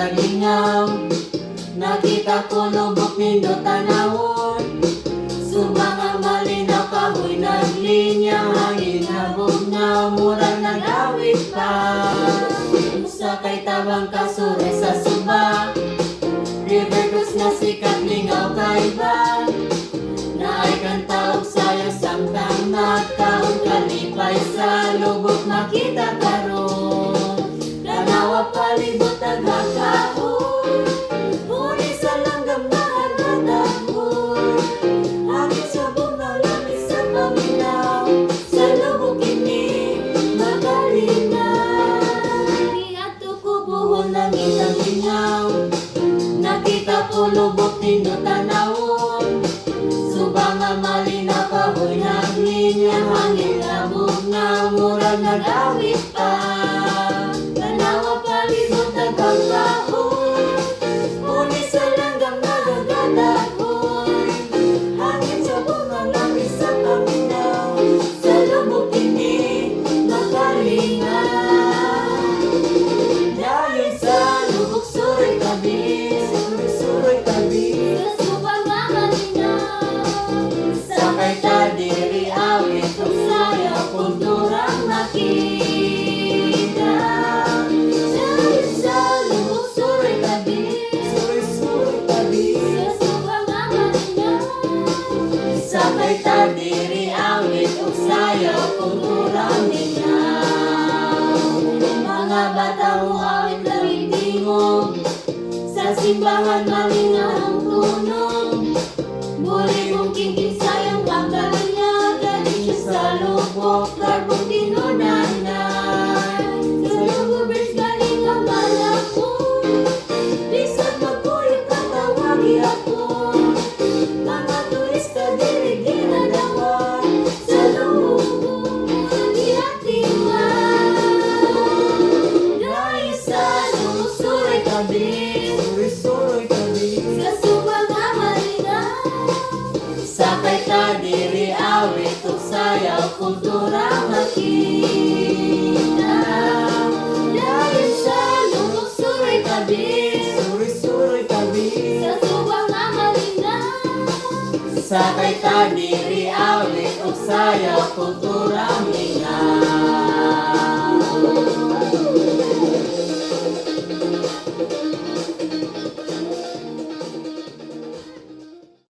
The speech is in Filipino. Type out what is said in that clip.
kalingaw. Nakita ko lubok nindot tanawon. Sumanga malinaw kahoy naglinya. Hangin habog na murang nagawit pa. Sakay tabang kasuri sa suba. River Cruz na sikat lingaw kaiba. Naay kanta og sayo samtang nagkaon kalipay sa lubok makita karon. Tanawa palibot nagkakaon. Huni sa langgam na nagdadahon. Hangin sa bunga langit sa paminaw. Sa lubok ini magalinaw. Iadto ko buhon langit ang lingaw. Nakita ko lubok nindot tanawon. Subang nga malinaw kahoy naglinya. Hangin labog na murag nagawit pa. Tanawa palibot nagkakaon. Huni sa langgam nagdadahon. Hangin sa bunga langit sa paminaw. Sa lubok ini makalingaw. Dayon sa lubok suroy tabi. Suroy tabi. Sa subang nga malinaw. Sakay ta diri awit ug sayaw kulturang makita. Dayon sa lubok suroy tabi. Suroy tabi. Sa subang nga malinaw. Sakay ta diri awit ug sayaw kulturang linaw. Mga bata mo awit lawig tingog. Sa simbahan malinaw ang tunog. Muli kong kingking sayang pagkanya. Galing siya sa lubok, karbong tinunanay. Sa lubok bridge galing ang malakon. Bisan magkuyog katawagi ako. Mga turista diri ginadawan. Sa lubok giatiwan. Dahil sa lubok suroy tabi. Suroy tabi. Sa subang nga malinaw. Sakay ta diri awit ug sayaw kulturang makita. Dahil sa lubok suroy tabi. Suroy tabi. Sa subang nga malinaw. Sakay ta diri awit ug sayaw kulturang linaw.